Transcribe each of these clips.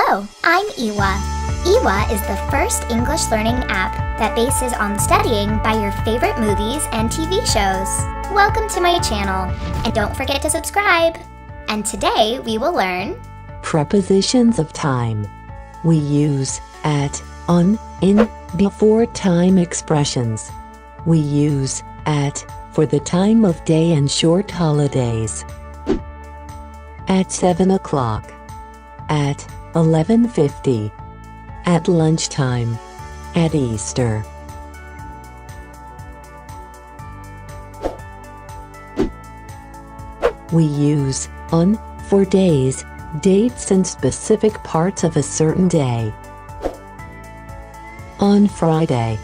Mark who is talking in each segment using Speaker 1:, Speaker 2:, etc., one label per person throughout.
Speaker 1: Hello, I'm Iwa. Iwa is the first English learning app that bases on studying by your favorite movies and TV shows. Welcome to my channel, and don't forget to subscribe. And today we will learn
Speaker 2: prepositions of time. We use at, on, in, before time expressions. We use at for the time of day and short holidays. At 7 o'clock. At 11:50. At lunchtime. At Easter. We use on for days, dates and specific parts of a certain day. On Friday.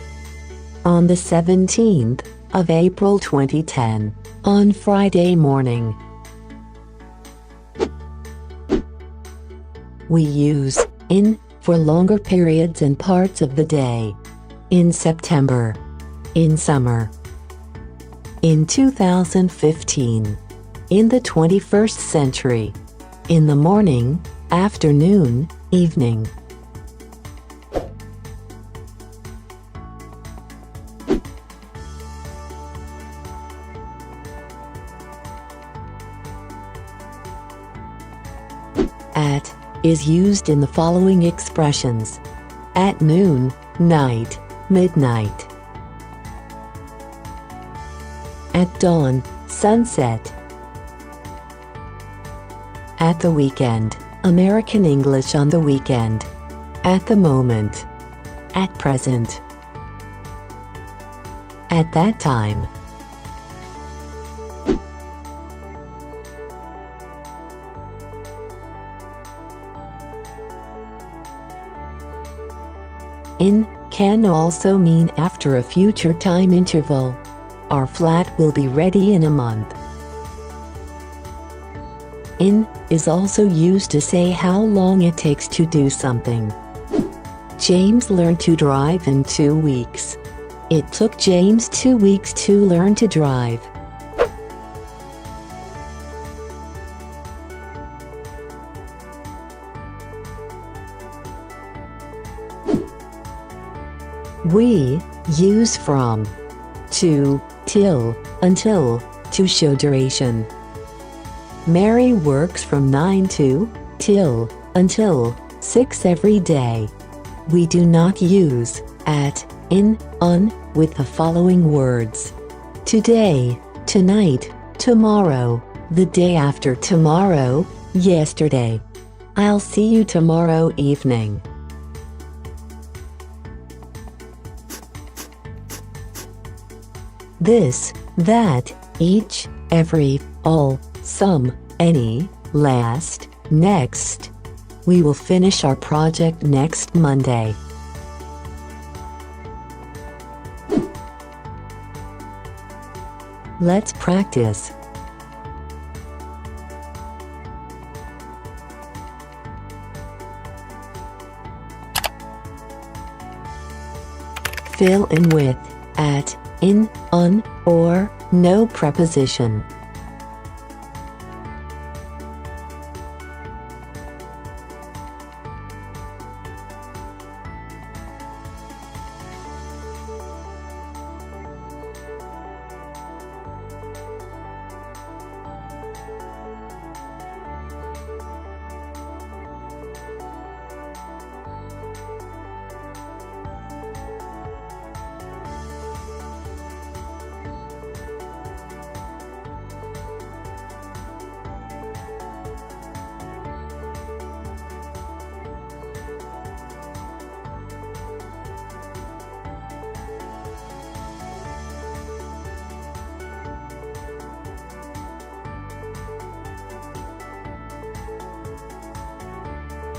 Speaker 2: On the 17th of April 2010. On Friday morning. We use in for longer periods and parts of the day. In September. In summer. In 2015. In the 21st century. In the morning, afternoon, evening. At is used in the following expressions. At noon, night, midnight. At dawn, sunset. At the weekend, American English on the weekend. At the moment. At present. At that time. In can also mean after a future time interval. Our flat will be ready in a month. In is also used to say how long it takes to do something. James learned to drive in 2 weeks. It took James 2 weeks to learn to drive. We use from, to, till, until, to show duration. Mary works from 9 to, till, until, 6 every day. We do not use at, in, on with the following words. Today, tonight, tomorrow, the day after tomorrow, yesterday. I'll see you tomorrow evening. This, that, each, every, all, some, any, last, next. We will finish our project next Monday. Let's practice. Fill in with at, in, on, or no preposition.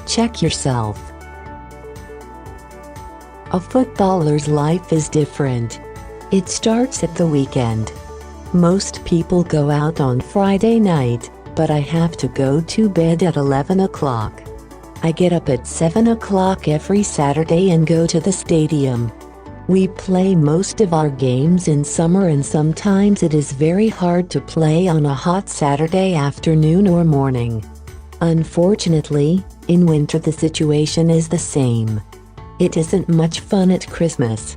Speaker 2: Check yourself. A footballer's life is different. It starts at the weekend. Most people go out on Friday night, but I have to go to bed at 11 o'clock. I get up at 7 o'clock every Saturday and go to the stadium. We play most of our games in summer, and sometimes it is very hard to play on a hot Saturday afternoon or morning. Unfortunately, in winter the situation is the same. It isn't much fun at Christmas.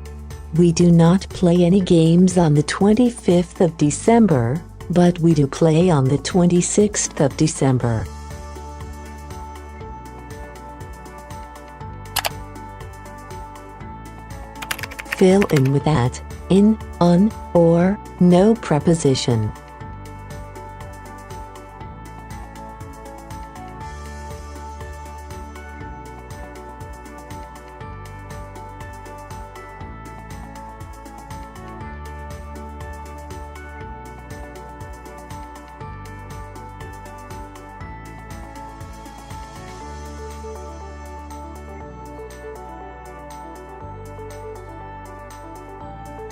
Speaker 2: We do not play any games on the 25th of December, but we do play on the 26th of December. Fill in with at, in, on, or, no preposition.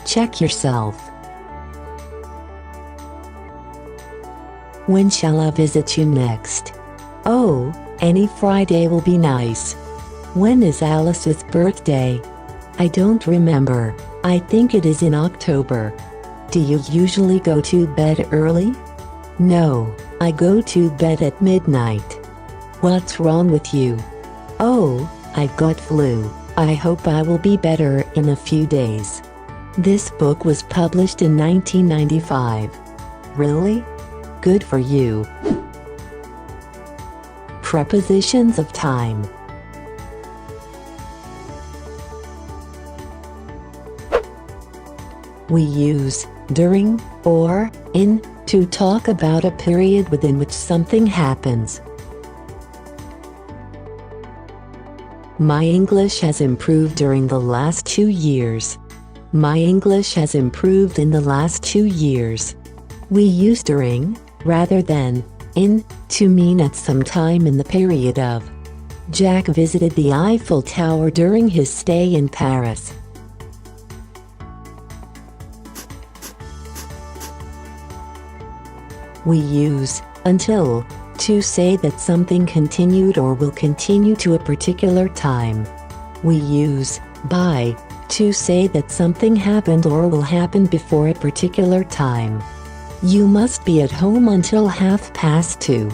Speaker 2: Check yourself. When shall I visit you next? Oh, any Friday will be nice. When is Alice's birthday? I don't remember. I think it is in October. Do you usually go to bed early? No, I go to bed at midnight. What's wrong with you? Oh, I've got flu. I hope I will be better in a few days. This book was published in 1995. Really? Good for you. Prepositions of time. We use during or in to talk about a period within which something happens. My English has improved during the last 2 years. My English has improved in the last 2 years. We use during, rather than in, to mean at some time in the period of. Jack visited the Eiffel Tower during his stay in Paris. We use until to say that something continued or will continue to a particular time. We use by to say that something happened or will happen before a particular time. You must be at home until 2:30.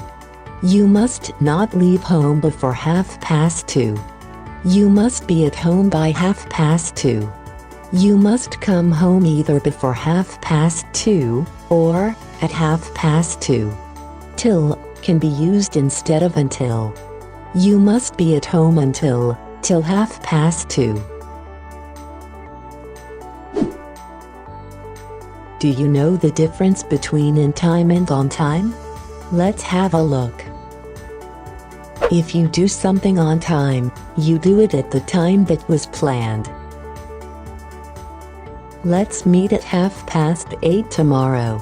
Speaker 2: You must not leave home before 2:30. You must be at home by 2:30. You must come home either before 2:30 or at 2:30. Till can be used instead of until. You must be at home until till 2:30. Do you know the difference between in time and on time? Let's have a look. If you do something on time, you do it at the time that was planned. Let's meet at 8:30 tomorrow.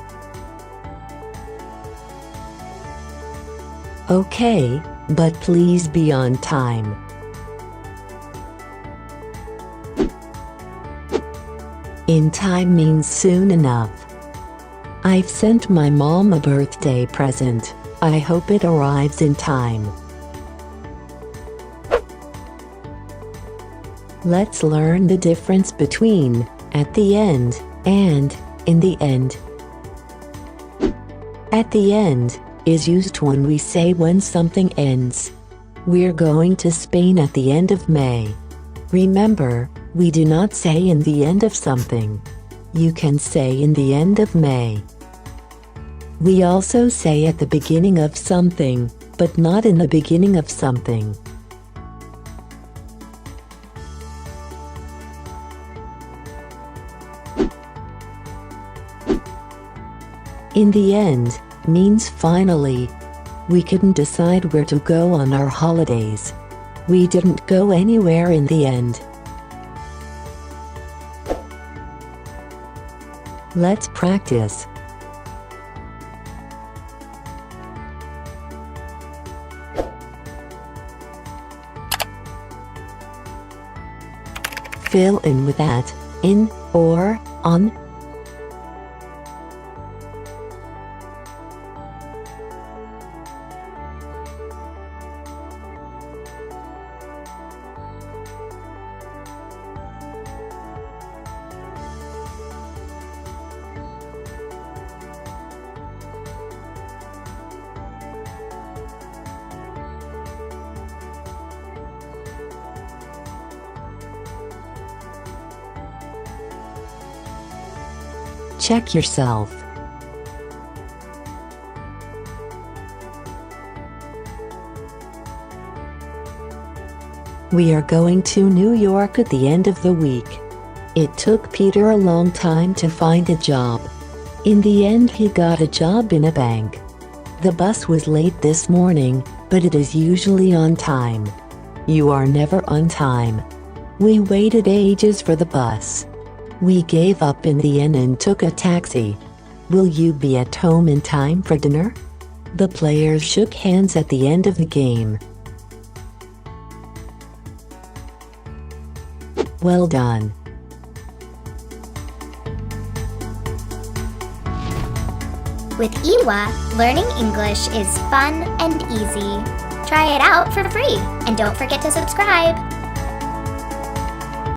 Speaker 2: Okay, but please be on time. In time means soon enough. I've sent my mom a birthday present. I hope it arrives in time. Let's learn the difference between at the end and in the end. At the end is used when we say when something ends. We're going to Spain at the end of May. Remember, we do not say in the end of something. You can say in the end of May. We also say at the beginning of something, but not in the beginning of something. In the end means finally. We couldn't decide where to go on our holidays. We didn't go anywhere in the end. Let's practice. Fill in with at, in, or, on. Check yourself. We are going to New York at the end of the week. It took Peter a long time to find a job. In the end, he got a job in a bank. The bus was late this morning, but it is usually on time. You are never on time. We waited ages for the bus. We gave up in the end and took a taxi. Will you be at home in time for dinner? The players shook hands at the end of the game. Well done.
Speaker 1: With Iwa, learning English is fun and easy. Try it out for free, and don't forget to subscribe.